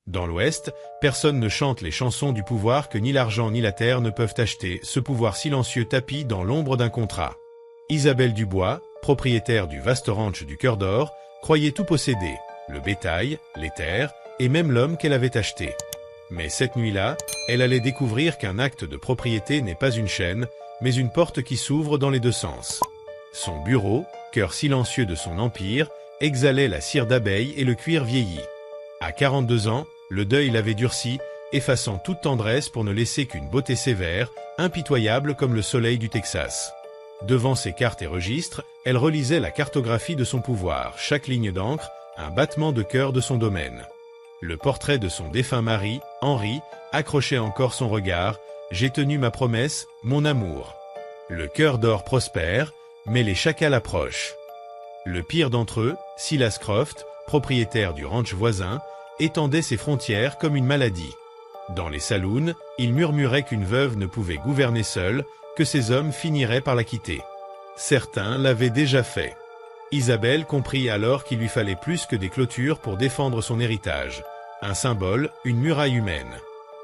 Dans l'Ouest, personne ne chante les chansons du pouvoir que ni l'argent ni la terre ne peuvent acheter, ce pouvoir silencieux tapis dans l'ombre d'un contrat. Isabelle Dubois, propriétaire du vaste ranch du Cœur d'Or, croyait tout posséder, le bétail, les terres et même l'homme qu'elle avait acheté. Mais cette nuit-là, elle allait découvrir qu'un acte de propriété n'est pas une chaîne, mais une porte qui s'ouvre dans les deux sens. Son bureau, cœur silencieux de son empire, exhalait la cire d'abeille et le cuir vieilli. À 42 ans, le deuil l'avait durci, effaçant toute tendresse pour ne laisser qu'une beauté sévère, impitoyable comme le soleil du Texas. Devant ses cartes et registres, elle relisait la cartographie de son pouvoir, chaque ligne d'encre, un battement de cœur de son domaine. Le portrait de son défunt mari, Henri, accrochait encore son regard. « J'ai tenu ma promesse, mon amour. » Le Cœur d'Or prospère, mais les chacals approchent. Le pire d'entre eux, Silas Croft, propriétaire du ranch voisin, étendait ses frontières comme une maladie. Dans les saloons, il murmurait qu'une veuve ne pouvait gouverner seule, que ses hommes finiraient par la quitter. Certains l'avaient déjà fait. Isabelle comprit alors qu'il lui fallait plus que des clôtures pour défendre son héritage. Un symbole, une muraille humaine.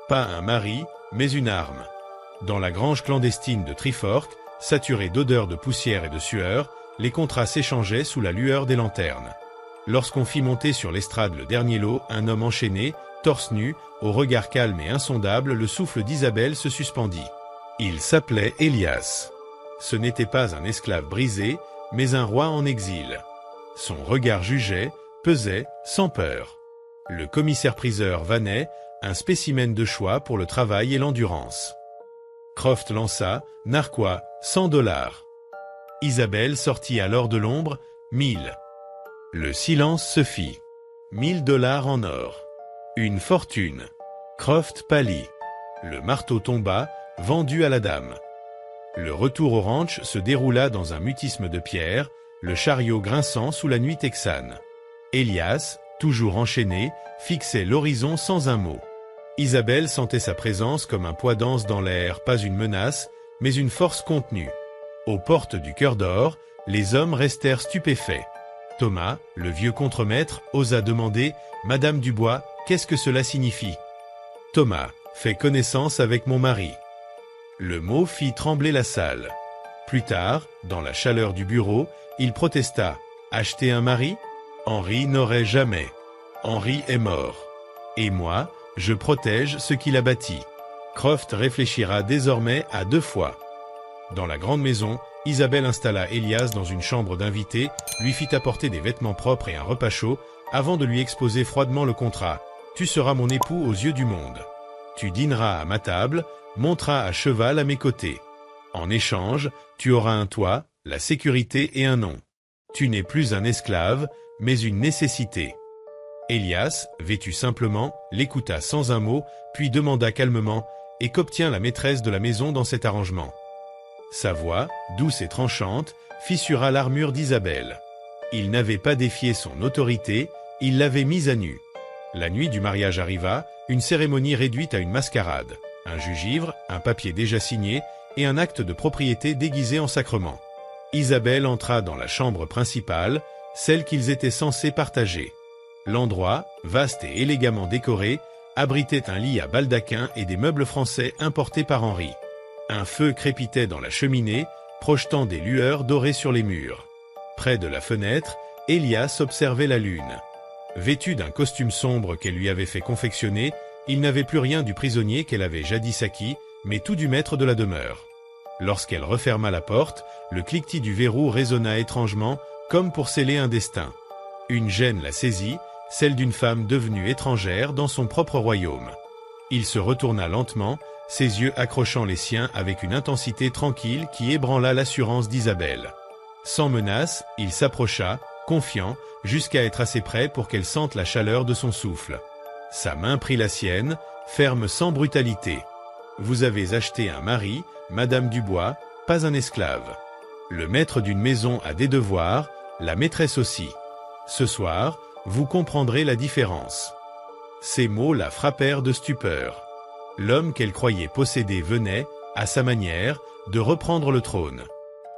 Pas un mari, mais une arme. Dans la grange clandestine de Trifork, saturée d'odeurs de poussière et de sueur, les contrats s'échangeaient sous la lueur des lanternes. Lorsqu'on fit monter sur l'estrade le dernier lot, un homme enchaîné, torse nu, au regard calme et insondable, le souffle d'Isabelle se suspendit. Il s'appelait Elias. Ce n'était pas un esclave brisé, mais un roi en exil. Son regard jugeait, pesait, sans peur. Le commissaire-priseur Vanet, un spécimen de choix pour le travail et l'endurance. Croft lança, narquois, $100. Isabelle sortit alors de l'ombre, 1000. Le silence se fit. $1000 en or. Une fortune. Croft pâlit. Le marteau tomba, vendu à la dame. Le retour au ranch se déroula dans un mutisme de pierre, le chariot grinçant sous la nuit texane. Elias, toujours enchaîné, fixait l'horizon sans un mot. Isabelle sentait sa présence comme un poids dense dans l'air, pas une menace, mais une force contenue. Aux portes du Cœur d'Or, les hommes restèrent stupéfaits. Thomas, le vieux contremaître, osa demander « Madame Dubois, qu'est-ce que cela signifie ?» Thomas, fais connaissance avec mon mari. Le mot fit trembler la salle. Plus tard, dans la chaleur du bureau, il protesta « Acheter un mari ? Henri n'aurait jamais. Henri est mort. Et moi, je protège ce qu'il a bâti. » Croft réfléchira désormais à 2 fois. Dans la grande maison, Isabelle installa Elias dans une chambre d'invité, lui fit apporter des vêtements propres et un repas chaud, avant de lui exposer froidement le contrat. « Tu seras mon époux aux yeux du monde. Tu dîneras à ma table, monteras à cheval à mes côtés. En échange, tu auras un toit, la sécurité et un nom. Tu n'es plus un esclave, mais une nécessité. » Elias, vêtu simplement, l'écouta sans un mot, puis demanda calmement « Et qu'obtient la maîtresse de la maison dans cet arrangement ?» Sa voix, douce et tranchante, fissura l'armure d'Isabelle. Il n'avait pas défié son autorité, il l'avait mise à nu. La nuit du mariage arriva, une cérémonie réduite à une mascarade. Un jugivre, un papier déjà signé et un acte de propriété déguisé en sacrement. Isabelle entra dans la chambre principale, celle qu'ils étaient censés partager. L'endroit, vaste et élégamment décoré, abritait un lit à baldaquin et des meubles français importés par Henri. Un feu crépitait dans la cheminée, projetant des lueurs dorées sur les murs. Près de la fenêtre, Elias observait la lune. Vêtu d'un costume sombre qu'elle lui avait fait confectionner, il n'avait plus rien du prisonnier qu'elle avait jadis acquis, mais tout du maître de la demeure. Lorsqu'elle referma la porte, le cliquetis du verrou résonna étrangement, comme pour sceller un destin. Une gêne la saisit, celle d'une femme devenue étrangère dans son propre royaume. Il se retourna lentement, ses yeux accrochant les siens avec une intensité tranquille qui ébranla l'assurance d'Isabelle. Sans menace, il s'approcha, confiant, jusqu'à être assez près pour qu'elle sente la chaleur de son souffle. Sa main prit la sienne, ferme sans brutalité. « Vous avez acheté un mari, Madame Dubois, pas un esclave. Le maître d'une maison a des devoirs, la maîtresse aussi. Ce soir, vous comprendrez la différence. » Ces mots la frappèrent de stupeur. L'homme qu'elle croyait posséder venait, à sa manière, de reprendre le trône.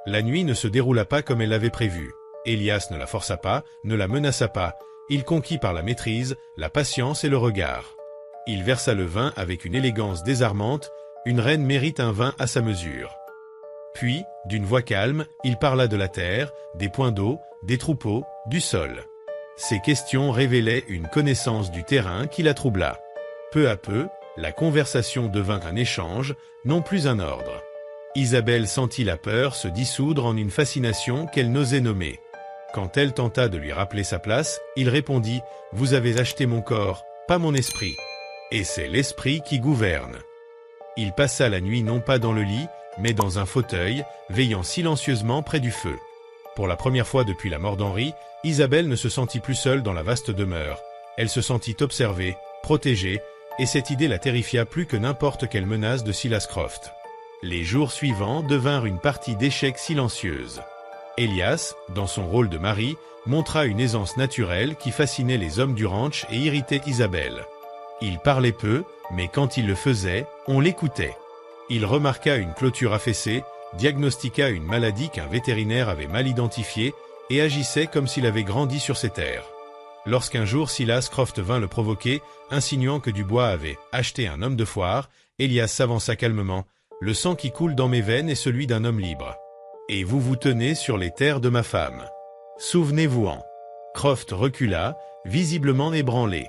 La nuit ne se déroula pas comme elle l'avait prévu. Elias ne la força pas, ne la menaça pas. il conquit par la maîtrise, la patience et le regard. Il versa le vin avec une élégance désarmante, une reine mérite un vin à sa mesure. Puis, d'une voix calme, il parla de la terre, des points d'eau, des troupeaux, du sol. Ces questions révélaient une connaissance du terrain qui la troubla. Peu à peu, la conversation devint un échange, non plus un ordre. Isabelle sentit la peur se dissoudre en une fascination qu'elle n'osait nommer. Quand elle tenta de lui rappeler sa place, il répondit « Vous avez acheté mon corps, pas mon esprit. Et c'est l'esprit qui gouverne. » Il passa la nuit non pas dans le lit, mais dans un fauteuil, veillant silencieusement près du feu. Pour la première fois depuis la mort d'Henri, Isabelle ne se sentit plus seule dans la vaste demeure. Elle se sentit observée, protégée, et cette idée la terrifia plus que n'importe quelle menace de Silas Croft. Les jours suivants devinrent une partie d'échecs silencieuse. Elias, dans son rôle de mari, montra une aisance naturelle qui fascinait les hommes du ranch et irritait Isabelle. Il parlait peu, mais quand il le faisait, on l'écoutait. Il remarqua une clôture affaissée, diagnostiqua une maladie qu'un vétérinaire avait mal identifiée et agissait comme s'il avait grandi sur ces terres. Lorsqu'un jour Silas Croft vint le provoquer, insinuant que Dubois avait acheté un homme de foire, Elias s'avança calmement. « Le sang qui coule dans mes veines est celui d'un homme libre. Et vous vous tenez sur les terres de ma femme. Souvenez-vous-en. » Croft recula, visiblement ébranlé.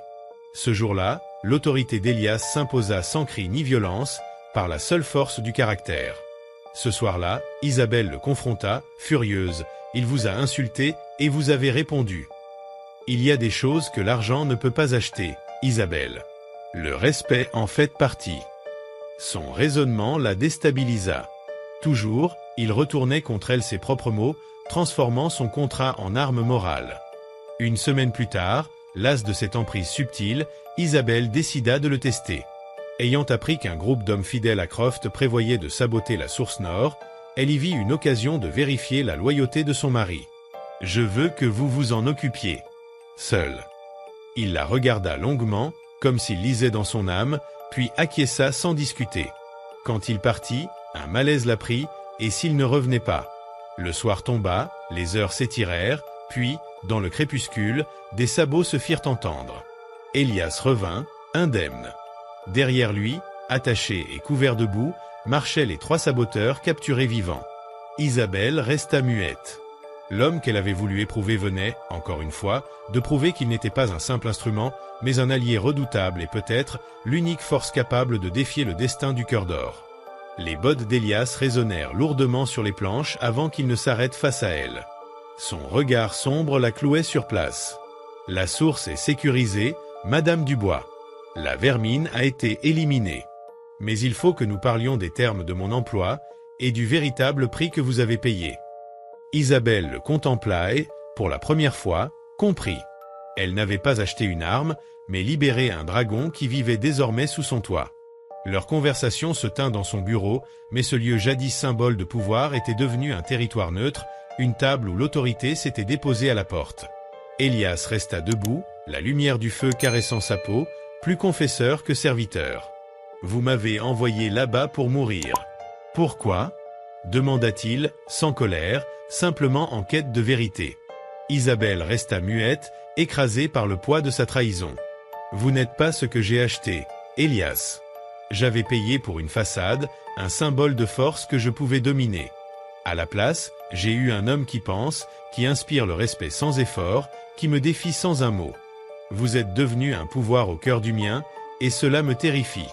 Ce jour-là, l'autorité d'Elias s'imposa sans cri ni violence, par la seule force du caractère. Ce soir-là, Isabelle le confronta, furieuse. « Il vous a insulté et vous avez répondu. » Il y a des choses que l'argent ne peut pas acheter, Isabelle. Le respect en fait partie. Son raisonnement la déstabilisa. Toujours, il retournait contre elle ses propres mots, transformant son contrat en arme morale. Une semaine plus tard, lasse de cette emprise subtile, Isabelle décida de le tester. Ayant appris qu'un groupe d'hommes fidèles à Croft prévoyait de saboter la source nord, elle y vit une occasion de vérifier la loyauté de son mari. « Je veux que vous vous en occupiez. Seul. » Il la regarda longuement, comme s'il lisait dans son âme, puis acquiesça sans discuter. Quand il partit, un malaise la prit, et s'il ne revenait pas. Le soir tomba, les heures s'étirèrent, puis, dans le crépuscule, des sabots se firent entendre. Elias revint, indemne. Derrière lui, attachés et couverts de boue, marchaient les 3 saboteurs capturés vivants. Isabelle resta muette. L'homme qu'elle avait voulu éprouver venait, encore une fois, de prouver qu'il n'était pas un simple instrument, mais un allié redoutable et peut-être l'unique force capable de défier le destin du Cœur d'Or. Les bottes d'Elias résonnèrent lourdement sur les planches avant qu'il ne s'arrête face à elle. Son regard sombre la clouait sur place. La source est sécurisée, Madame Dubois. La vermine a été éliminée. Mais il faut que nous parlions des termes de mon emploi et du véritable prix que vous avez payé. Isabelle le contempla et, pour la première fois, comprit. Elle n'avait pas acheté une arme, mais libéré un dragon qui vivait désormais sous son toit. Leur conversation se tint dans son bureau, mais ce lieu jadis symbole de pouvoir était devenu un territoire neutre, une table où l'autorité s'était déposée à la porte. Elias resta debout, la lumière du feu caressant sa peau, plus confesseur que serviteur. « Vous m'avez envoyé là-bas pour mourir. Pourquoi ?» demanda-t-il, sans colère, simplement en quête de vérité. Isabelle resta muette, écrasée par le poids de sa trahison. « Vous n'êtes pas ce que j'ai acheté, Elias. J'avais payé pour une façade, un symbole de force que je pouvais dominer. À la place, j'ai eu un homme qui pense, qui inspire le respect sans effort, qui me défie sans un mot. Vous êtes devenu un pouvoir au cœur du mien, et cela me terrifie. »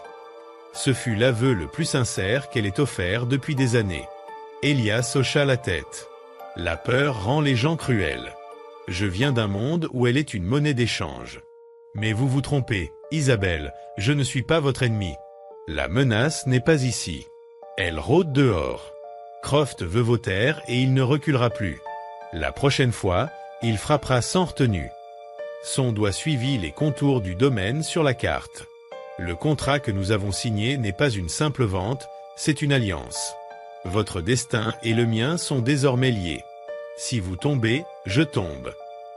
Ce fut l'aveu le plus sincère qu'elle ait offert depuis des années. Elias hocha la tête. « La peur rend les gens cruels. Je viens d'un monde où elle est une monnaie d'échange. Mais vous vous trompez, Isabelle, je ne suis pas votre ennemi. La menace n'est pas ici. Elle rôde dehors. Croft veut vos terres et il ne reculera plus. La prochaine fois, il frappera sans retenue. » Son doigt suivit les contours du domaine sur la carte. Le contrat que nous avons signé n'est pas une simple vente, c'est une alliance. Votre destin et le mien sont désormais liés. Si vous tombez, je tombe.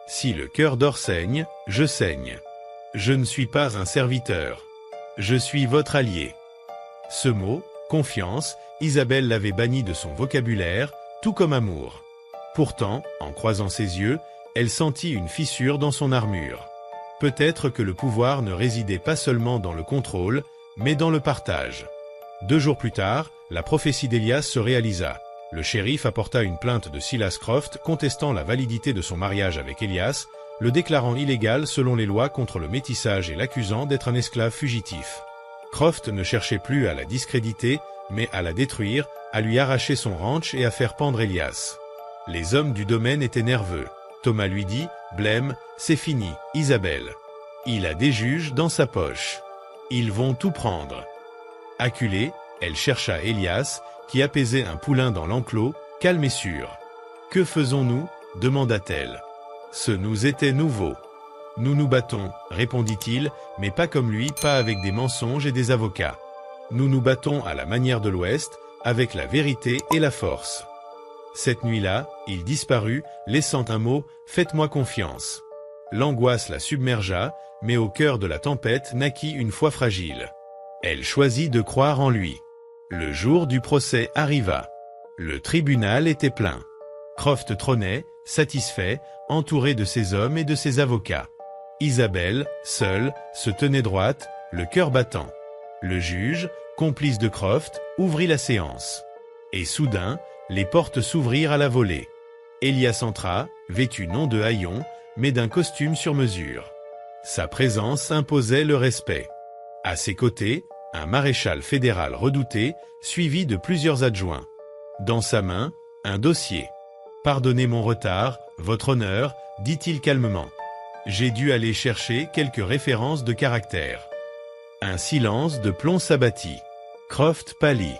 Si le Cœur d'Or saigne, je saigne. Je ne suis pas un serviteur. Je suis votre allié. Ce mot, confiance, Isabelle l'avait banni de son vocabulaire, tout comme amour. Pourtant, en croisant ses yeux, Elle sentit une fissure dans son armure. Peut-être que le pouvoir ne résidait pas seulement dans le contrôle, mais dans le partage. 2 jours plus tard, la prophétie d'Elias se réalisa. Le shérif apporta une plainte de Silas Croft contestant la validité de son mariage avec Elias, le déclarant illégal selon les lois contre le métissage et l'accusant d'être un esclave fugitif. Croft ne cherchait plus à la discréditer, mais à la détruire, à lui arracher son ranch et à faire pendre Elias. Les hommes du domaine étaient nerveux. Thomas lui dit « Blême, c'est fini, Isabelle. Il a des juges dans sa poche. Ils vont tout prendre. » Acculée, elle chercha Elias, qui apaisait un poulain dans l'enclos, calme et sûr. « Que faisons-nous » demanda-t-elle. « Ce nous était nouveau. »« Nous nous battons, » répondit-il, mais pas comme lui, pas avec des mensonges et des avocats. Nous nous battons à la manière de l'Ouest, avec la vérité et la force. Cette nuit-là, il disparut, laissant un mot « Faites-moi confiance ». L'angoisse la submergea, mais au cœur de la tempête naquit une foi fragile. Elle choisit de croire en lui. Le jour du procès arriva. Le tribunal était plein. Croft trônait, satisfait, entouré de ses hommes et de ses avocats. Isabelle, seule, se tenait droite, le cœur battant. Le juge, complice de Croft, ouvrit la séance. Et soudain, les portes s'ouvrirent à la volée. Elias entra, vêtu non de haillons, mais d'un costume sur mesure. Sa présence imposait le respect. À ses côtés, un maréchal fédéral redouté, suivi de plusieurs adjoints. Dans sa main, un dossier. « Pardonnez mon retard, votre honneur, » dit-il calmement. « J'ai dû aller chercher quelques références de caractère. » Un silence de plomb s'abattit. Croft pâlit.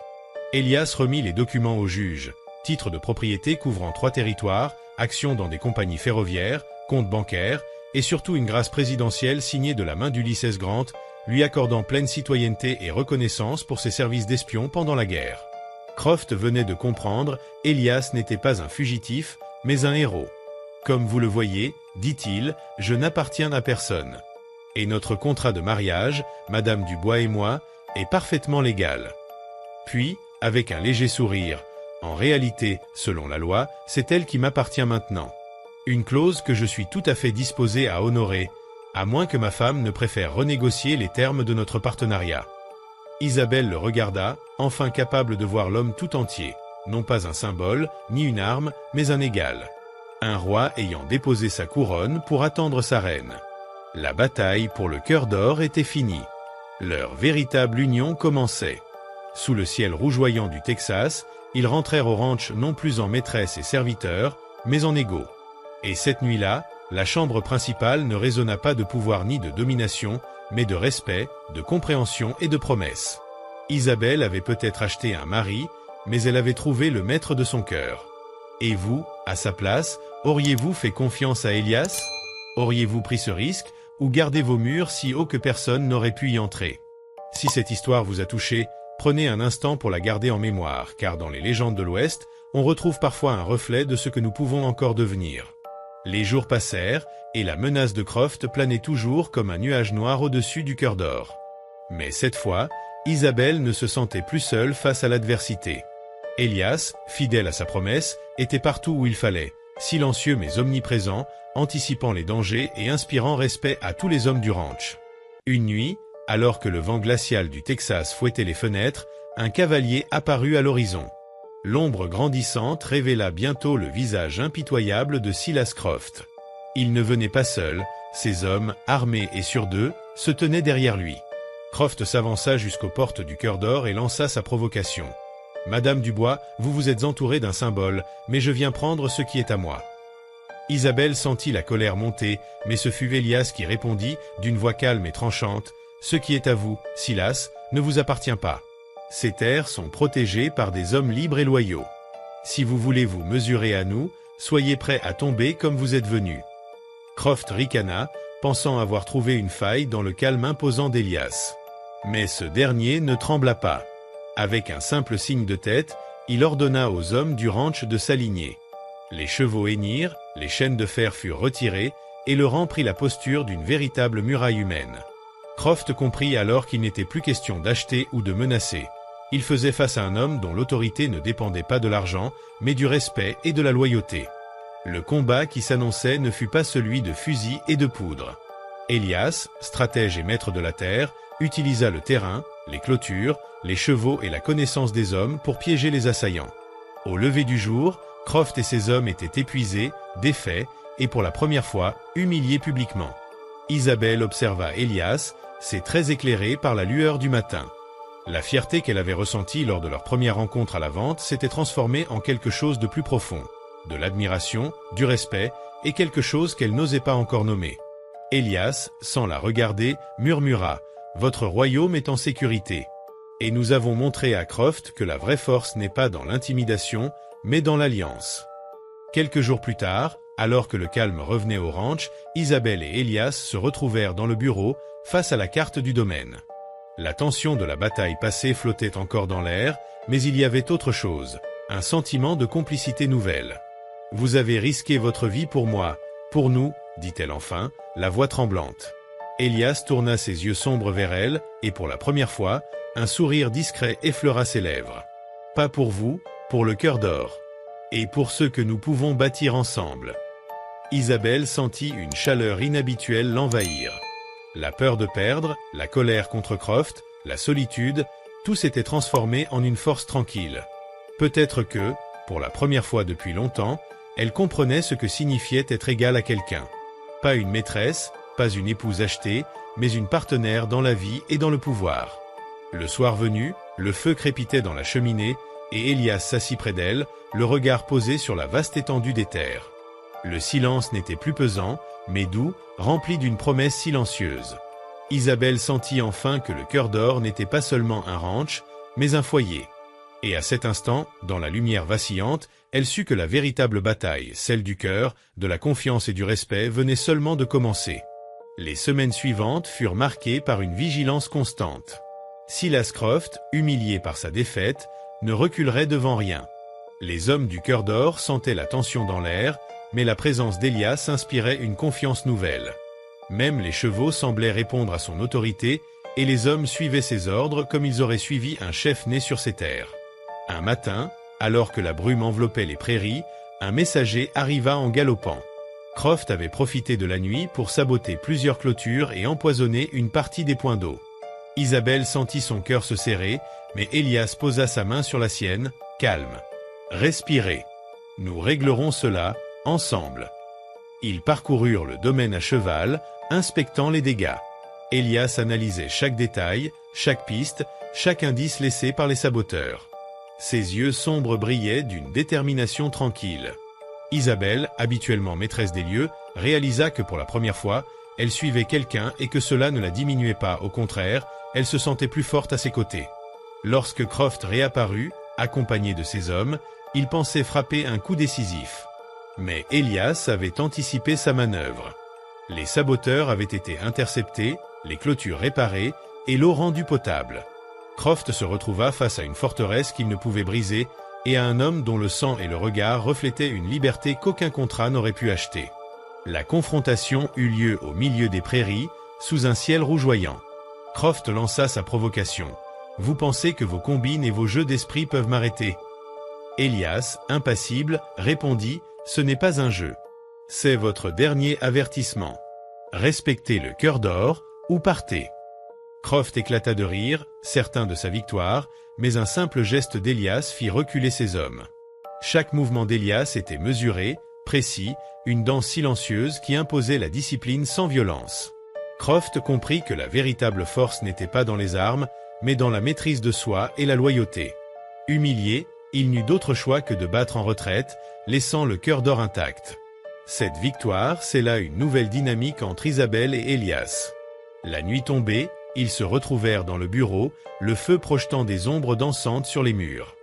Elias remit les documents au juge. Titre de propriété couvrant 3 territoires, actions dans des compagnies ferroviaires, comptes bancaires, et surtout une grâce présidentielle signée de la main d'Ulysses Grant, lui accordant pleine citoyenneté et reconnaissance pour ses services d'espion pendant la guerre. Croft venait de comprendre, Elias n'était pas un fugitif, mais un héros. « Comme vous le voyez, dit-il, je n'appartiens à personne. Et notre contrat de mariage, Madame Dubois et moi, est parfaitement légal. » Puis, avec un léger sourire, « En réalité, selon la loi, c'est elle qui m'appartient maintenant. Une clause que je suis tout à fait disposé à honorer, à moins que ma femme ne préfère renégocier les termes de notre partenariat. » Isabelle le regarda, enfin capable de voir l'homme tout entier, non pas un symbole, ni une arme, mais un égal. Un roi ayant déposé sa couronne pour attendre sa reine. La bataille pour le cœur d'or était finie. Leur véritable union commençait. Sous le ciel rougeoyant du Texas, ils rentrèrent au ranch non plus en maîtresse et serviteurs, mais en égaux. Et cette nuit-là, la chambre principale ne résonna pas de pouvoir ni de domination, mais de respect, de compréhension et de promesses. Isabelle avait peut-être acheté un mari, mais elle avait trouvé le maître de son cœur. Et vous, à sa place, auriez-vous fait confiance à Elias? Auriez-vous pris ce risque, ou gardé vos murs si haut que personne n'aurait pu y entrer? Si cette histoire vous a touché, prenez un instant pour la garder en mémoire, car dans les légendes de l'Ouest, on retrouve parfois un reflet de ce que nous pouvons encore devenir. Les jours passèrent, et la menace de Croft planait toujours comme un nuage noir au-dessus du cœur d'or. Mais cette fois, Isabelle ne se sentait plus seule face à l'adversité. Elias, fidèle à sa promesse, était partout où il fallait, silencieux mais omniprésent, anticipant les dangers et inspirant respect à tous les hommes du ranch. Une nuit, alors que le vent glacial du Texas fouettait les fenêtres, un cavalier apparut à l'horizon. L'ombre grandissante révéla bientôt le visage impitoyable de Silas Croft. Il ne venait pas seul, ses hommes, armés et sûrs d'eux, se tenaient derrière lui. Croft s'avança jusqu'aux portes du cœur d'or et lança sa provocation. « Madame Dubois, vous vous êtes entourée d'un symbole, mais je viens prendre ce qui est à moi. » Isabelle sentit la colère monter, mais ce fut Elias qui répondit, d'une voix calme et tranchante, « Ce qui est à vous, Silas, ne vous appartient pas. Ces terres sont protégées par des hommes libres et loyaux. Si vous voulez vous mesurer à nous, soyez prêts à tomber comme vous êtes venus. » Croft ricana, pensant avoir trouvé une faille dans le calme imposant d'Elias. Mais ce dernier ne trembla pas. Avec un simple signe de tête, il ordonna aux hommes du ranch de s'aligner. Les chevaux hennirent, les chaînes de fer furent retirées, et le rang prit la posture d'une véritable muraille humaine. Croft comprit alors qu'il n'était plus question d'acheter ou de menacer. Il faisait face à un homme dont l'autorité ne dépendait pas de l'argent, mais du respect et de la loyauté. Le combat qui s'annonçait ne fut pas celui de fusil et de poudre. Élias, stratège et maître de la terre, utilisa le terrain, les clôtures, les chevaux et la connaissance des hommes pour piéger les assaillants. Au lever du jour, Croft et ses hommes étaient épuisés, défaits, et pour la première fois, humiliés publiquement. Isabelle observa Élias, ses traits éclairés par la lueur du matin. La fierté qu'elle avait ressentie lors de leur première rencontre à la vente s'était transformée en quelque chose de plus profond, de l'admiration, du respect, et quelque chose qu'elle n'osait pas encore nommer. Élias, sans la regarder, murmura « Votre royaume est en sécurité. » Et nous avons montré à Croft que la vraie force n'est pas dans l'intimidation, mais dans l'alliance. Quelques jours plus tard, alors que le calme revenait au ranch, Isabelle et Élias se retrouvèrent dans le bureau, face à la carte du domaine. La tension de la bataille passée flottait encore dans l'air, mais il y avait autre chose, un sentiment de complicité nouvelle. « Vous avez risqué votre vie pour moi, pour nous, » dit-elle enfin, la voix tremblante. Élias tourna ses yeux sombres vers elle, et pour la première fois, un sourire discret effleura ses lèvres. « Pas pour vous, pour le cœur d'or. Et pour ceux que nous pouvons bâtir ensemble. » Isabelle sentit une chaleur inhabituelle l'envahir. La peur de perdre, la colère contre Croft, la solitude, tout s'était transformé en une force tranquille. Peut-être que, pour la première fois depuis longtemps, elle comprenait ce que signifiait être égale à quelqu'un. Pas une maîtresse, pas une épouse achetée, mais une partenaire dans la vie et dans le pouvoir. Le soir venu, le feu crépitait dans la cheminée, et Élias s'assit près d'elle, le regard posé sur la vaste étendue des terres. Le silence n'était plus pesant, mais doux, rempli d'une promesse silencieuse. Isabelle sentit enfin que le cœur d'or n'était pas seulement un ranch, mais un foyer. Et à cet instant, dans la lumière vacillante, elle sut que la véritable bataille, celle du cœur, de la confiance et du respect, venait seulement de commencer. Les semaines suivantes furent marquées par une vigilance constante. Silas Croft, humilié par sa défaite, ne reculerait devant rien. Les hommes du cœur d'or sentaient la tension dans l'air, mais la présence d'Élias inspirait une confiance nouvelle. Même les chevaux semblaient répondre à son autorité, et les hommes suivaient ses ordres comme ils auraient suivi un chef né sur ces terres. Un matin, alors que la brume enveloppait les prairies, un messager arriva en galopant. Croft avait profité de la nuit pour saboter plusieurs clôtures et empoisonner une partie des points d'eau. Isabelle sentit son cœur se serrer, mais Élias posa sa main sur la sienne, calme. « Respirez. Nous réglerons cela, ensemble. » Ils parcoururent le domaine à cheval, inspectant les dégâts. Élias analysait chaque détail, chaque piste, chaque indice laissé par les saboteurs. Ses yeux sombres brillaient d'une détermination tranquille. Isabelle, habituellement maîtresse des lieux, réalisa que pour la première fois, elle suivait quelqu'un et que cela ne la diminuait pas, au contraire, elle se sentait plus forte à ses côtés. Lorsque Croft réapparut, accompagné de ses hommes, il pensait frapper un coup décisif. Mais Élias avait anticipé sa manœuvre. Les saboteurs avaient été interceptés, les clôtures réparées et l'eau rendue potable. Croft se retrouva face à une forteresse qu'il ne pouvait briser et à un homme dont le sang et le regard reflétaient une liberté qu'aucun contrat n'aurait pu acheter. La confrontation eut lieu au milieu des prairies, sous un ciel rougeoyant. Croft lança sa provocation. « Vous pensez que vos combines et vos jeux d'esprit peuvent m'arrêter ?» Élias, impassible, répondit « Ce n'est pas un jeu. C'est votre dernier avertissement. Respectez le cœur d'or ou partez. » Croft éclata de rire, certain de sa victoire, mais un simple geste d'Élias fit reculer ses hommes. Chaque mouvement d'Élias était mesuré, précis, une danse silencieuse qui imposait la discipline sans violence. Croft comprit que la véritable force n'était pas dans les armes, mais dans la maîtrise de soi et la loyauté. Humilié, il n'eut d'autre choix que de battre en retraite, laissant le cœur d'or intact. Cette victoire scella une nouvelle dynamique entre Isabelle et Élias. La nuit tombée, ils se retrouvèrent dans le bureau, le feu projetant des ombres dansantes sur les murs.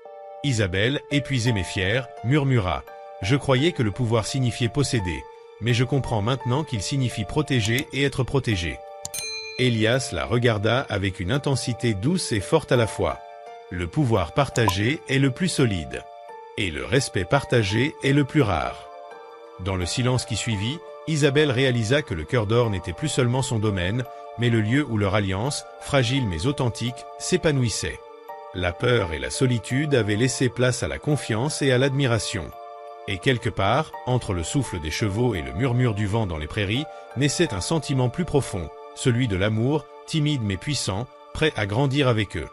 Isabelle, épuisée mais fière, murmura « Je croyais que le pouvoir signifiait posséder, mais je comprends maintenant qu'il signifie protéger et être protégé. » Élias la regarda avec une intensité douce et forte à la fois. Le pouvoir partagé est le plus solide, et le respect partagé est le plus rare. Dans le silence qui suivit, Isabelle réalisa que le cœur d'or n'était plus seulement son domaine, mais le lieu où leur alliance, fragile mais authentique, s'épanouissait. La peur et la solitude avaient laissé place à la confiance et à l'admiration. Et quelque part, entre le souffle des chevaux et le murmure du vent dans les prairies, naissait un sentiment plus profond, celui de l'amour, timide mais puissant, prêt à grandir avec eux.